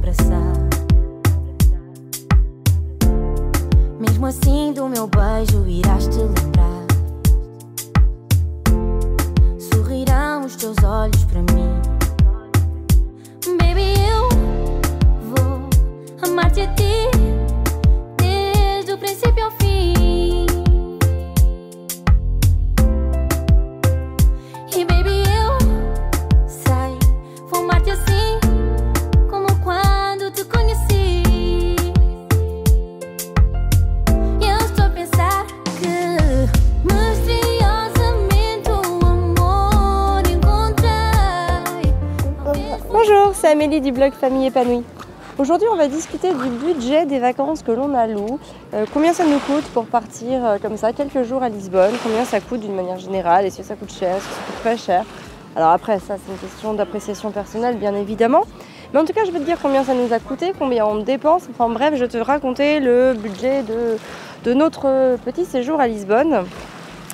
abraçar. Mesmo assim do meu beijo irás te lembrar. Sorrirão os teus olhos para mim. Baby, eu vou amar-te a ti desde o princípio ao fim. E baby, eu sei, vou amar-te assim como quando te conheci. E eu estou a pensar que misteriosamente o amor encontrei. Bonjour, c'est Amélie du blog Famille Épanouie. Aujourd'hui, on va discuter du budget des vacances que l'on alloue, combien ça nous coûte pour partir comme ça quelques jours à Lisbonne, combien ça coûte d'une manière générale, est-ce que ça coûte cher, est-ce que ça coûte pas cher. Alors après, ça c'est une question d'appréciation personnelle bien évidemment, mais en tout cas je vais te dire combien ça nous a coûté, combien on dépense, enfin bref, je vais te raconter le budget de notre petit séjour à Lisbonne.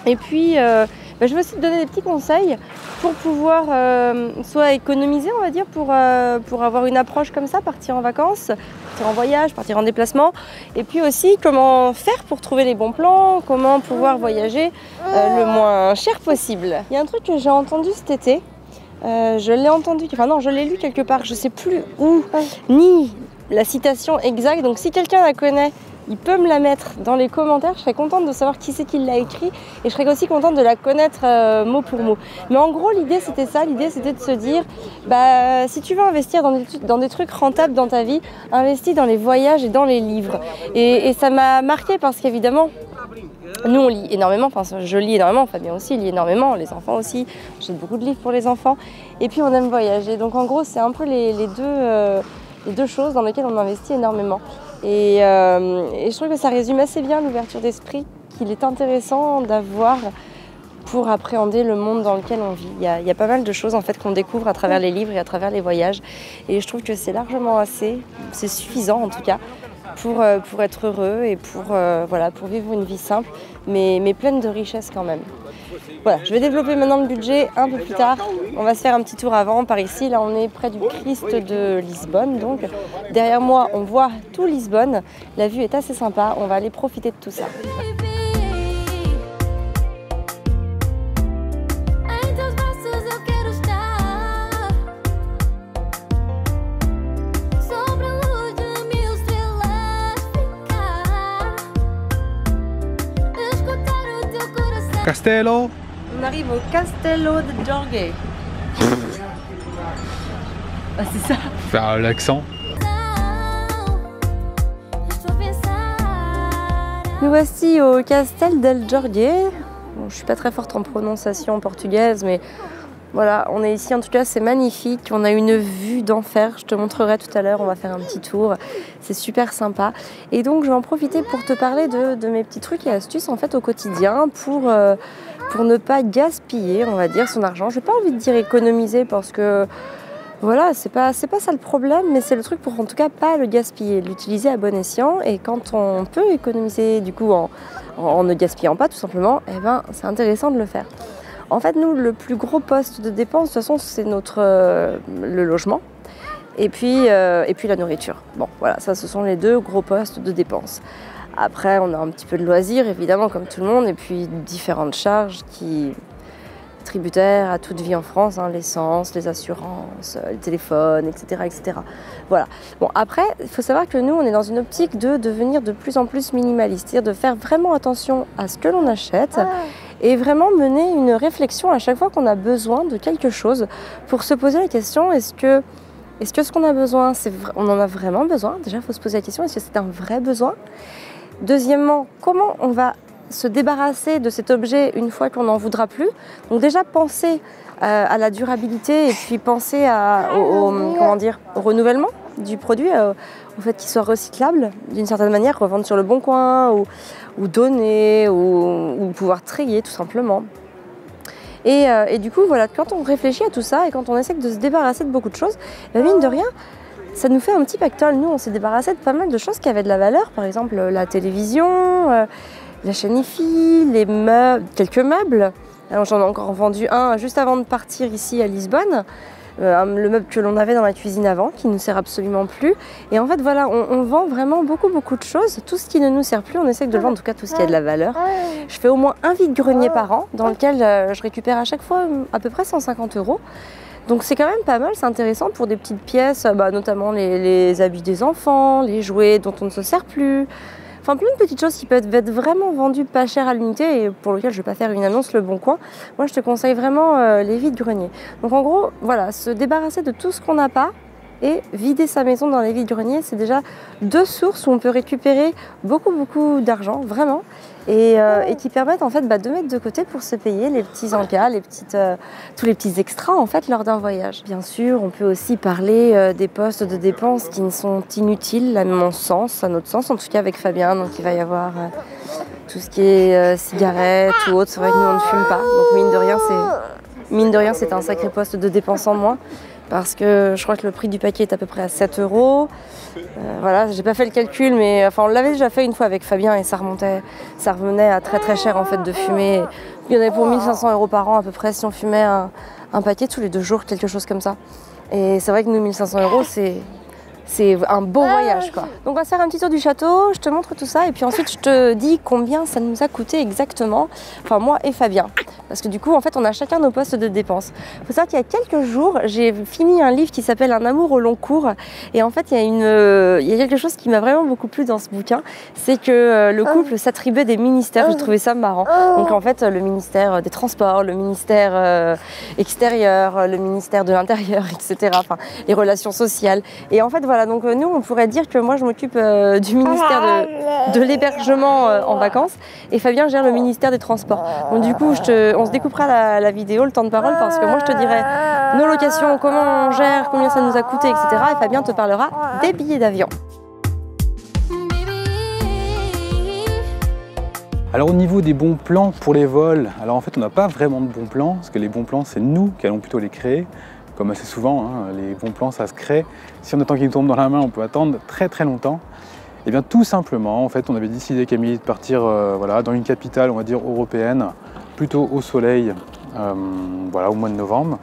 Et puis, je vais aussi te donner des petits conseils pour pouvoir soit économiser, on va dire, pour avoir une approche comme ça, partir en vacances, partir en voyage, partir en déplacement. Et puis aussi, comment faire pour trouver les bons plans, comment pouvoir voyager le moins cher possible. Il y a un truc que j'ai entendu cet été, je l'ai entendu, enfin non, je l'ai lu quelque part, je ne sais plus où, ni la citation exacte. Donc si quelqu'un la connaît, il peut me la mettre dans les commentaires, je serais contente de savoir qui c'est qui l'a écrit et je serais aussi contente de la connaître mot pour mot. Mais en gros, l'idée c'était ça, l'idée c'était de se dire, si tu veux investir dans des trucs rentables dans ta vie, investis dans les voyages et dans les livres. Et ça m'a marqué parce qu'évidemment, nous on lit énormément, enfin je lis énormément, Fabien aussi lit énormément, les enfants aussi, j'achète beaucoup de livres pour les enfants et puis on aime voyager. Donc en gros, c'est un peu les deux choses dans lesquelles on investit énormément. Et je trouve que ça résume assez bien l'ouverture d'esprit qu'il est intéressant d'avoir pour appréhender le monde dans lequel on vit. Il y a pas mal de choses en fait qu'on découvre à travers les livres et à travers les voyages. Et je trouve que c'est largement assez, c'est suffisant en tout cas, pour être heureux et pour vivre une vie simple, mais pleine de richesse quand même. Voilà, je vais développer maintenant le budget un peu plus tard. On va se faire un petit tour avant par ici. Là, on est près du Christ de Lisbonne. Donc, derrière moi, on voit tout Lisbonne. La vue est assez sympa. On va aller profiter de tout ça. Castello. On arrive au Castello de Jorge. Ah, c'est ça. Faire l'accent. Nous voici au Castel del Jorge. Bon, je suis pas très forte en prononciation portugaise, mais voilà, on est ici en tout cas, c'est magnifique. On a une vue d'enfer, je te montrerai tout à l'heure, on va faire un petit tour. C'est super sympa. Et donc je vais en profiter pour te parler de mes petits trucs et astuces en fait au quotidien pour ne pas gaspiller, on va dire, son argent. Je n'ai pas envie de dire économiser parce que voilà, c'est pas ça le problème, mais c'est le truc pour en tout cas pas le gaspiller, l'utiliser à bon escient. Et quand on peut économiser du coup en ne gaspillant pas tout simplement, c'est intéressant de le faire. En fait, nous, le plus gros poste de dépense, de toute façon, c'est le logement et puis la nourriture. Bon, voilà, ça, ce sont les deux gros postes de dépense. Après, on a un petit peu de loisirs, évidemment, comme tout le monde, et puis différentes charges tributaires à toute vie en France, hein, l'essence, les assurances, le téléphone, etc., etc. Voilà. Bon, après, il faut savoir que nous, on est dans une optique de devenir de plus en plus minimaliste, c'est-à-dire de faire vraiment attention à ce que l'on achète et vraiment mener une réflexion à chaque fois qu'on a besoin de quelque chose pour se poser la question, est-ce que ce qu'on a besoin, on en a vraiment besoin? Déjà, il faut se poser la question, est-ce que c'est un vrai besoin? Deuxièmement, comment on va se débarrasser de cet objet une fois qu'on n'en voudra plus? Donc déjà, penser à la durabilité et puis penser au renouvellement du produit, au fait qu'il soit recyclable d'une certaine manière, revendre sur le bon coin ou donner ou pouvoir trier tout simplement. Et du coup, voilà, quand on réfléchit à tout ça et quand on essaie de se débarrasser de beaucoup de choses, mine de rien, ça nous fait un petit pactole. Nous, on s'est débarrassé de pas mal de choses qui avaient de la valeur, par exemple la télévision, la chaîne hi-fi, les meubles, quelques meubles. Alors, j'en ai encore vendu un juste avant de partir ici à Lisbonne. le meuble que l'on avait dans la cuisine avant, qui ne nous sert absolument plus. Et en fait, voilà, on vend vraiment beaucoup de choses. Tout ce qui ne nous sert plus, on essaie de le vendre, en tout cas tout ce qui a de la valeur. Je fais au moins un vide-grenier par an, dans lequel je récupère à chaque fois à peu près 150 €. Donc c'est quand même pas mal, c'est intéressant pour des petites pièces, notamment les habits des enfants, les jouets dont on ne se sert plus. Enfin, plein de petites choses qui peuvent être vraiment vendues pas cher à l'unité et pour lesquelles je ne vais pas faire une annonce Le Bon Coin. Moi, je te conseille vraiment les vides-greniers. Donc en gros, voilà, se débarrasser de tout ce qu'on n'a pas et vider sa maison dans les vides-greniers, c'est déjà 2 sources où on peut récupérer beaucoup d'argent, vraiment, et qui permettent en fait de mettre de côté pour se payer les petits encas, tous les petits extras en fait lors d'un voyage. Bien sûr, on peut aussi parler des postes de dépenses qui ne sont inutiles à notre sens, en tout cas avec Fabien. Donc il va y avoir tout ce qui est cigarettes ou autre. C'est vrai que nous on ne fume pas, donc mine de rien c'est un sacré poste de dépense en moins. Parce que je crois que le prix du paquet est à peu près à 7 €. Voilà, j'ai pas fait le calcul, mais enfin on l'avait déjà fait une fois avec Fabien et ça revenait à très cher en fait de fumer. Il y en avait pour 1 500 € par an à peu près si on fumait un paquet tous les 2 jours, quelque chose comme ça. Et c'est vrai que nous 1 500 € c'est un beau voyage quoi. Donc on va faire un petit tour du château, je te montre tout ça et puis ensuite je te dis combien ça nous a coûté exactement, enfin moi et Fabien. Parce que du coup en fait on a chacun nos postes de dépenses. Il faut savoir qu'il y a quelques jours j'ai fini un livre qui s'appelle Un amour au long cours et en fait il y a quelque chose qui m'a vraiment beaucoup plu dans ce bouquin, c'est que le couple s'attribuait des ministères, j'ai trouvé ça marrant. Donc en fait le ministère des Transports, le ministère extérieur, le ministère de l'Intérieur, etc. Enfin les relations sociales. Et en fait voilà, donc nous on pourrait dire que moi je m'occupe du ministère de l'hébergement en vacances et Fabien gère le ministère des Transports. Donc du coup on se découpera la vidéo, le temps de parole, parce que moi je te dirai nos locations, comment on gère, combien ça nous a coûté, etc. Et Fabien te parlera des billets d'avion. Alors au niveau des bons plans pour les vols, alors en fait on n'a pas vraiment de bons plans, parce que les bons plans c'est nous qui allons plutôt les créer. Comme assez souvent, les bons plans ça se crée. Si on attend qu'ils nous tombent dans la main, on peut attendre très longtemps. Et bien tout simplement, en fait, on avait décidé Camille de partir dans une capitale, on va dire européenne, plutôt au soleil, au mois de novembre.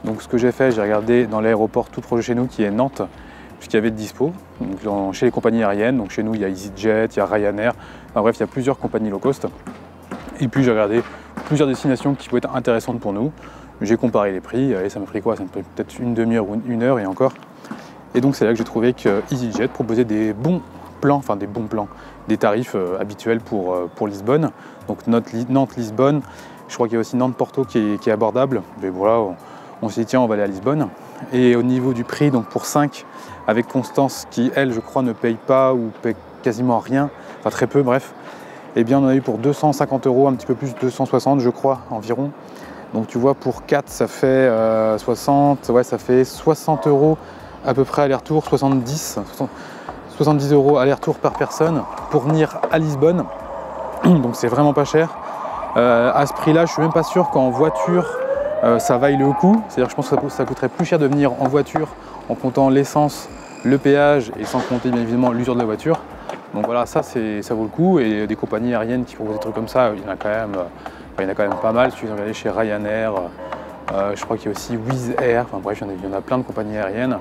Donc ce que j'ai fait, j'ai regardé dans l'aéroport tout proche de chez nous qui est Nantes, puisqu'il y avait de dispo. Donc, chez les compagnies aériennes, donc chez nous il y a EasyJet, il y a Ryanair, enfin bref, il y a plusieurs compagnies low cost. Et puis j'ai regardé plusieurs destinations qui pouvaient être intéressantes pour nous. J'ai comparé les prix et ça m'a pris quoi? Ça m'a pris peut-être une demi-heure ou une heure et encore. Et donc c'est là que j'ai trouvé que EasyJet proposait des bons plans, des tarifs habituels pour Lisbonne. Donc Nantes-Lisbonne, je crois qu'il y a aussi Nantes-Porto qui est abordable. Mais voilà, on s'est dit tiens on va aller à Lisbonne. Et au niveau du prix, donc pour 5, avec Constance qui elle je crois ne paye pas ou paye quasiment rien, enfin très peu bref, eh bien on a eu pour 250 €, un petit peu plus, 260 je crois environ. Donc tu vois pour 4 ça fait 60 € à peu près aller-retour, 70 € aller-retour par personne pour venir à Lisbonne. Donc c'est vraiment pas cher. À ce prix là je suis même pas sûr qu'en voiture ça vaille le coup. C'est-à-dire que je pense que ça coûterait plus cher de venir en voiture en comptant l'essence, le péage et sans compter bien évidemment l'usure de la voiture. Donc voilà, ça vaut le coup et des compagnies aériennes qui proposent des trucs comme ça, il y en a quand même pas mal. Si tu veux regarder chez Ryanair, je crois qu'il y a aussi Wizz Air, enfin bref, il y en a plein de compagnies aériennes.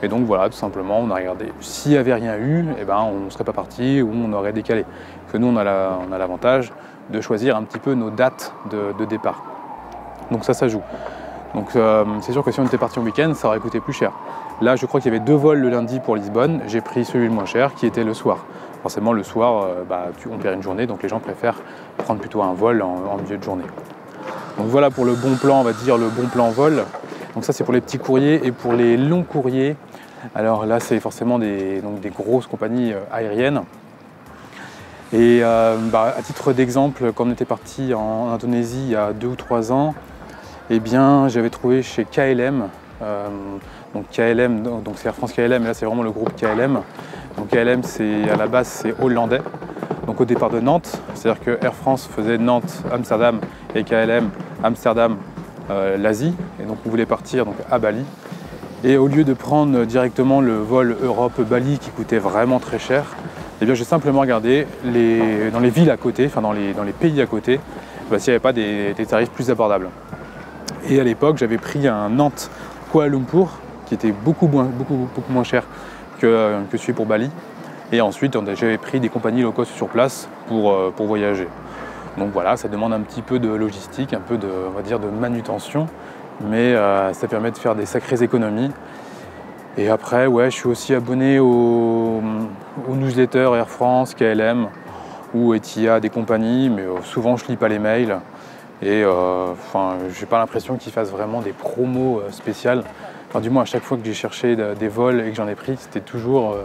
Et donc voilà, tout simplement, on a regardé. S'il n'y avait rien eu, eh ben, on ne serait pas parti ou on aurait décalé. Parce que nous, on a l'avantage de choisir un petit peu nos dates de départ. Donc ça joue. Donc c'est sûr que si on était parti en week-end, ça aurait coûté plus cher. Là, je crois qu'il y avait 2 vols le lundi pour Lisbonne. J'ai pris celui le moins cher, qui était le soir. Forcément, le soir, on perd une journée, donc les gens préfèrent prendre plutôt un vol en milieu de journée. Donc voilà pour le bon plan, on va dire le bon plan vol. Donc ça, c'est pour les petits courriers et pour les longs courriers. Alors là, c'est forcément des grosses compagnies aériennes. Et à titre d'exemple, quand on était parti en Indonésie il y a 2 ou 3 ans, eh bien, j'avais trouvé chez KLM, donc KLM, donc c'est Air France KLM, et là c'est vraiment le groupe KLM. Donc KLM, à la base, c'est hollandais. Donc au départ de Nantes, c'est-à-dire que Air France faisait Nantes-Amsterdam et KLM Amsterdam l'Asie. Et donc on voulait partir donc, à Bali. Et au lieu de prendre directement le vol Europe-Bali qui coûtait vraiment très cher, eh bien j'ai simplement regardé dans les villes à côté, enfin dans les pays à côté, s'il n'y avait pas des tarifs plus abordables. Et à l'époque, j'avais pris un Kuala Lumpur, qui était beaucoup moins cher que celui pour Bali. Et ensuite, j'avais pris des compagnies low cost sur place pour voyager. Donc voilà, ça demande un petit peu de logistique, un peu de, on va dire, de manutention, mais ça permet de faire des sacrées économies. Et après, ouais, je suis aussi abonné aux newsletters Air France, KLM ou Etihad, des compagnies, mais souvent je lis pas les mails. Et j'ai pas l'impression qu'ils fassent vraiment des promos spéciales. Enfin, du moins, à chaque fois que j'ai cherché des vols et que j'en ai pris, c'était toujours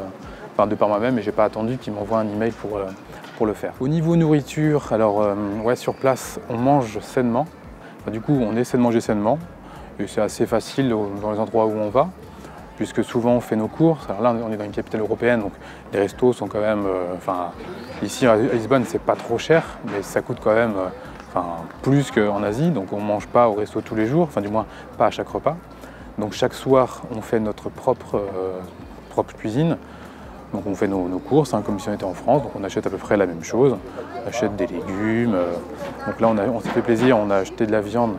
de par moi-même, et j'ai pas attendu qu'ils m'envoient un email pour le faire. Au niveau nourriture, alors ouais, sur place, on mange sainement. Enfin, du coup, on essaie de manger sainement, et c'est assez facile dans les endroits où on va, puisque souvent on fait nos courses. Alors là, on est dans une capitale européenne, donc les restos sont quand même... ici à Lisbonne, c'est pas trop cher, mais ça coûte quand même plus qu'en Asie, donc on ne mange pas au resto tous les jours, enfin du moins pas à chaque repas. Donc chaque soir, on fait notre propre cuisine. Donc on fait nos courses, comme si on était en France, donc on achète à peu près la même chose. On achète des légumes. Donc là, on s'est fait plaisir, on a acheté de la viande.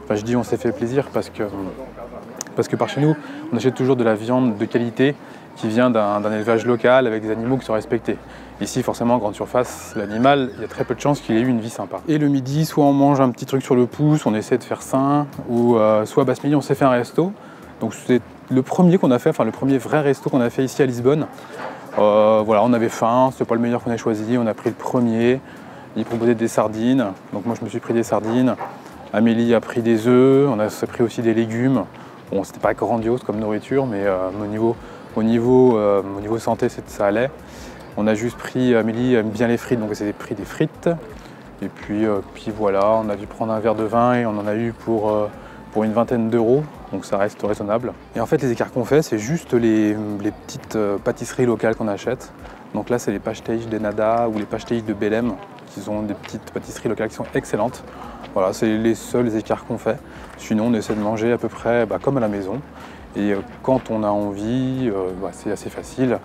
Enfin, je dis on s'est fait plaisir parce que par chez nous, on achète toujours de la viande de qualité qui vient d'un élevage local avec des animaux qui sont respectés. Ici, forcément, en grande surface, l'animal, il y a très peu de chances qu'il ait eu une vie sympa. Et le midi, soit on mange un petit truc sur le pouce, on essaie de faire sain, ou soit basse midi, on s'est fait un resto. Donc c'est le premier qu'on a fait, le premier vrai resto qu'on a fait ici à Lisbonne. Voilà, on avait faim, c'était pas le meilleur qu'on ait choisi, on a pris le premier. Il proposait des sardines, donc moi je me suis pris des sardines. Amélie a pris des œufs, on a pris aussi des légumes. Bon, c'était pas grandiose comme nourriture, mais au niveau santé, ça allait. On a juste pris, Amélie aime bien les frites, donc elle s'est pris des frites. Et puis voilà, on a dû prendre un verre de vin et on en a eu pour une vingtaine d'euros, donc ça reste raisonnable. Et en fait, les écarts qu'on fait, c'est juste les petites pâtisseries locales qu'on achète. Donc là, c'est les pastéis de Nada ou les pastéis de Belém, qui sont des petites pâtisseries locales qui sont excellentes. Voilà, c'est les seuls écarts qu'on fait. Sinon, on essaie de manger à peu près comme à la maison. Et quand on a envie, c'est assez facile.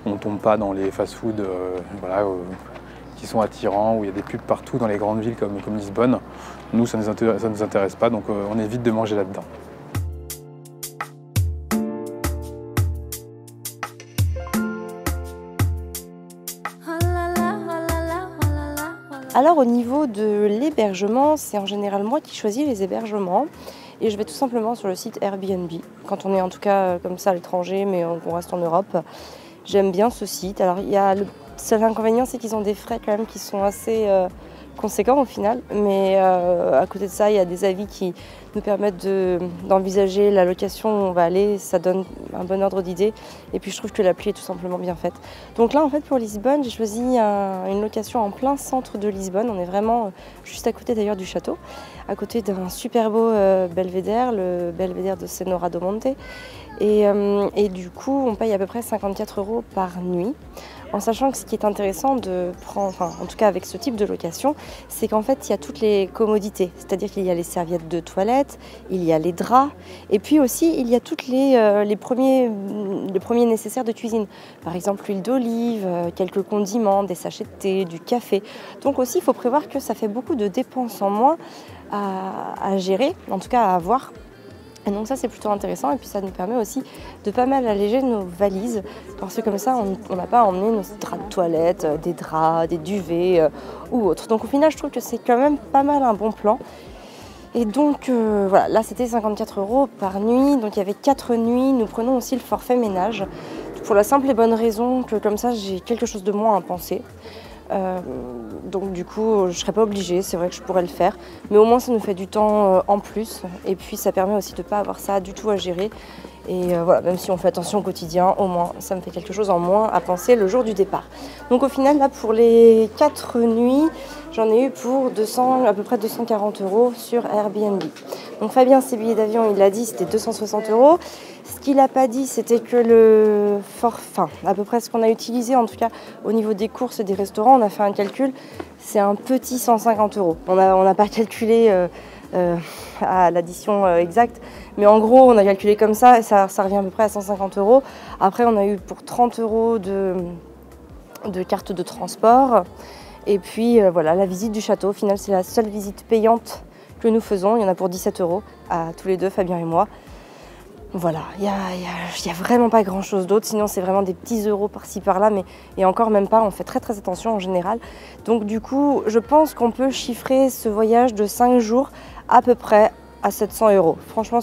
On ne tombe pas dans les fast-food qui sont attirants, où il y a des pubs partout dans les grandes villes comme Lisbonne. Nous, ça ne nous intéresse pas, donc on évite de manger là-dedans. Alors au niveau de l'hébergement, c'est en général moi qui choisis les hébergements. Et je vais tout simplement sur le site Airbnb, quand on est en tout cas comme ça à l'étranger, mais qu'on reste en Europe. J'aime bien ce site. Alors il y a le seul inconvénient, c'est qu'ils ont des frais quand même qui sont assez conséquents au final. Mais à côté de ça, il y a des avis qui nous permettent d'envisager la location où on va aller. Ça donne un bon ordre d'idée. Et puis je trouve que l'appli est tout simplement bien faite. Donc là, en fait, pour Lisbonne, j'ai choisi une location en plein centre de Lisbonne. On est vraiment juste à côté d'ailleurs du château, à côté d'un super beau belvédère, le belvédère de Senhora do Monte. Et du coup, on paye à peu près 54 € par nuit. En sachant que ce qui est intéressant de prendre, en tout cas avec ce type de location, c'est qu'en fait il y a toutes les commodités. C'est-à-dire qu'il y a les serviettes de toilette, il y a les draps, et puis aussi il y a toutes les premiers nécessaires de cuisine. Par exemple l'huile d'olive, quelques condiments, des sachets de thé, du café. Donc aussi il faut prévoir que ça fait beaucoup de dépenses en moins à gérer, en tout cas à avoir. Et donc ça c'est plutôt intéressant, et puis ça nous permet aussi de pas mal alléger nos valises, parce que comme ça on n'a pas à emmener nos draps de toilette, des draps, des duvets ou autres. Donc au final je trouve que c'est quand même pas mal un bon plan. Et donc voilà, là c'était 54 € par nuit, donc il y avait 4 nuits. Nous prenons aussi le forfait ménage, pour la simple et bonne raison que comme ça j'ai quelque chose de moins à penser. Donc du coup je ne serais pas obligée, c'est vrai que je pourrais le faire, mais au moins ça nous fait du temps en plus, et puis ça permet aussi de ne pas avoir ça du tout à gérer. Et voilà, même si on fait attention au quotidien, au moins ça me fait quelque chose en moins à penser le jour du départ. Donc au final là pour les 4 nuits, j'en ai eu pour à peu près 240 € sur Airbnb. Donc Fabien, ses billets d'avion, il l'a dit, c'était 260 €. Ce qu'il n'a pas dit, c'était que le forfait, à peu près ce qu'on a utilisé, en tout cas au niveau des courses et des restaurants, on a fait un calcul, c'est un petit 150 €. On n'a pas calculé à l'addition exacte, mais en gros on a calculé comme ça et ça revient à peu près à 150 €. Après on a eu pour 30 € de carte de transport, et puis voilà, la visite du château. Au final c'est la seule visite payante que nous faisons, il y en a pour 17 € à tous les deux, Fabien et moi. Voilà, il y a vraiment pas grand chose d'autre, sinon c'est vraiment des petits euros par-ci par-là, mais et encore même pas, on fait très très attention en général. Donc du coup, je pense qu'on peut chiffrer ce voyage de 5 jours à peu près à 700 €. Franchement,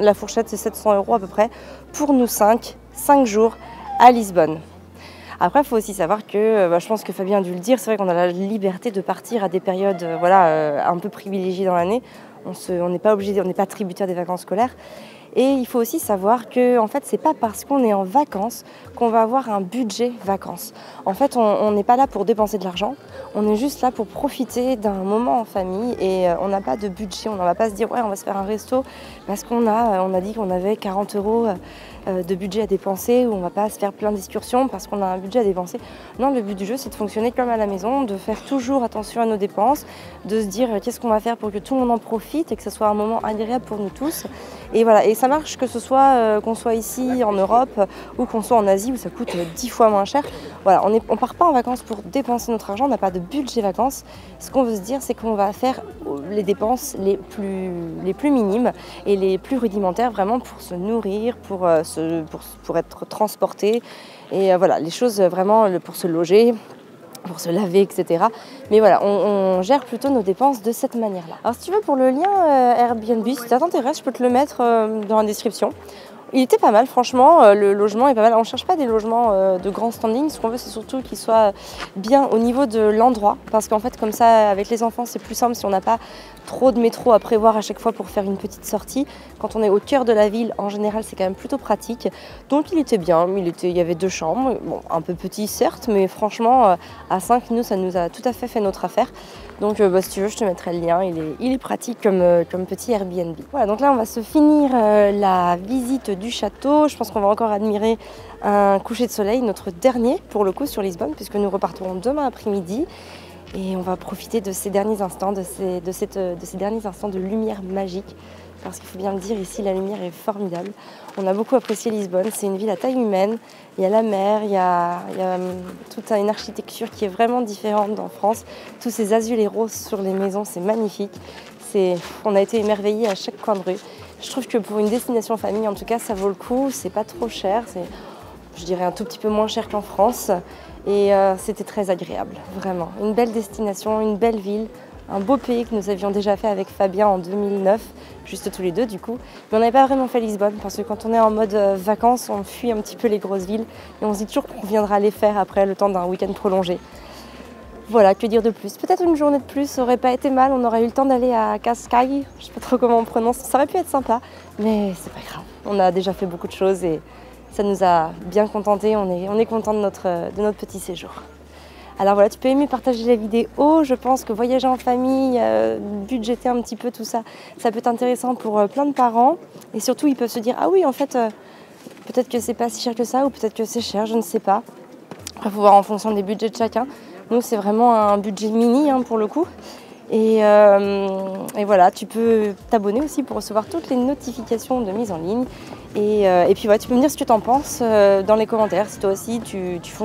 la fourchette, c'est 700 € à peu près pour nous 5 jours à Lisbonne. Après, il faut aussi savoir que, je pense que Fabien a dû le dire, c'est vrai qu'on a la liberté de partir à des périodes un peu privilégiées dans l'année. On n'est pas obligé, on n'est pas tributaire des vacances scolaires. Et il faut aussi savoir que en fait, c'est pas parce qu'on est en vacances qu'on va avoir un budget vacances. En fait, on n'est pas là pour dépenser de l'argent, on est juste là pour profiter d'un moment en famille et on n'a pas de budget. On ne va pas se dire ouais, on va se faire un resto parce on a dit qu'on avait 40 € de budget à dépenser, ou on ne va pas se faire plein d'excursions parce qu'on a un budget à dépenser. Non, le but du jeu, c'est de fonctionner comme à la maison, de faire toujours attention à nos dépenses, de se dire qu'est-ce qu'on va faire pour que tout le monde en profite et que ce soit un moment agréable pour nous tous. Et voilà, et ça marche que ce soit qu'on soit ici en Europe ou qu'on soit en Asie où ça coûte 10 fois moins cher. Voilà, on part pas en vacances pour dépenser notre argent, on n'a pas de budget vacances. Ce qu'on veut se dire, c'est qu'on va faire les dépenses les plus minimes et les plus rudimentaires, vraiment pour se nourrir, pour être transporté et voilà, les choses vraiment pour se loger, pour se laver, etc. Mais voilà, on gère plutôt nos dépenses de cette manière-là. Alors si tu veux, pour le lien Airbnb, si ça t'intéresse, je peux te le mettre dans la description. Il était pas mal, franchement, le logement est pas mal. On ne cherche pas des logements de grand standing, ce qu'on veut c'est surtout qu'ils soient bien au niveau de l'endroit, parce qu'en fait comme ça avec les enfants c'est plus simple si on n'a pas trop de métro à prévoir à chaque fois pour faire une petite sortie. Quand on est au cœur de la ville, en général c'est quand même plutôt pratique. Donc il était bien, il y avait 2 chambres, bon, un peu petit certes, mais franchement à 5 nous ça nous a tout à fait notre affaire. Donc si tu veux je te mettrai le lien, il est pratique comme petit Airbnb. Voilà, donc là on va se finir la visite du château. Je pense qu'on va encore admirer un coucher de soleil, notre dernier pour le coup sur Lisbonne, puisque nous repartirons demain après-midi. Et on va profiter de ces derniers instants, de ces derniers instants de lumière magique. Parce qu'il faut bien le dire, ici la lumière est formidable. On a beaucoup apprécié Lisbonne, c'est une ville à taille humaine. Il y a la mer, il y a toute une architecture qui est vraiment différente d'en France. Tous ces azules et roses sur les maisons, c'est magnifique. On a été émerveillés à chaque coin de rue. Je trouve que pour une destination famille, en tout cas, ça vaut le coup. C'est pas trop cher, c'est, je dirais, un tout petit peu moins cher qu'en France. Et c'était très agréable, vraiment. Une belle destination, une belle ville, un beau pays que nous avions déjà fait avec Fabien en 2009, juste tous les deux du coup. Mais on n'avait pas vraiment fait Lisbonne parce que quand on est en mode vacances, on fuit un petit peu les grosses villes et on se dit toujours qu'on viendra les faire après le temps d'un week-end prolongé. Voilà, que dire de plus? Peut-être une journée de plus, ça aurait pas été mal, on aurait eu le temps d'aller à Cascais, je sais pas trop comment on prononce, ça aurait pu être sympa, mais c'est pas grave. On a déjà fait beaucoup de choses et ça nous a bien contentés, on est content de notre petit séjour. Alors voilà, tu peux aimer partager la vidéo, je pense que voyager en famille, budgéter un petit peu tout ça, ça peut être intéressant pour plein de parents. Et surtout, ils peuvent se dire, ah oui, en fait, peut-être que c'est pas si cher que ça, ou peut-être que c'est cher, je ne sais pas. Après, il faut voir en fonction des budgets de chacun. Nous, c'est vraiment un budget mini pour le coup. Et voilà, tu peux t'abonner aussi pour recevoir toutes les notifications de mise en ligne. Et puis voilà, tu peux me dire ce que tu en penses dans les commentaires. Si toi aussi,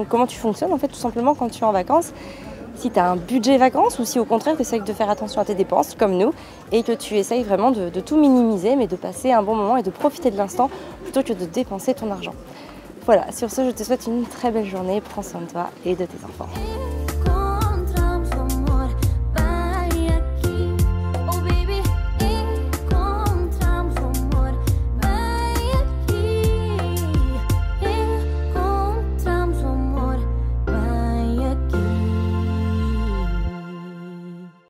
comment tu fonctionnes en fait tout simplement quand tu es en vacances. Si tu as un budget vacances ou si au contraire tu essayes de faire attention à tes dépenses comme nous et que tu essayes vraiment de tout minimiser mais de passer un bon moment et de profiter de l'instant plutôt que de dépenser ton argent. Voilà, sur ce, je te souhaite une très belle journée. Prends soin de toi et de tes enfants.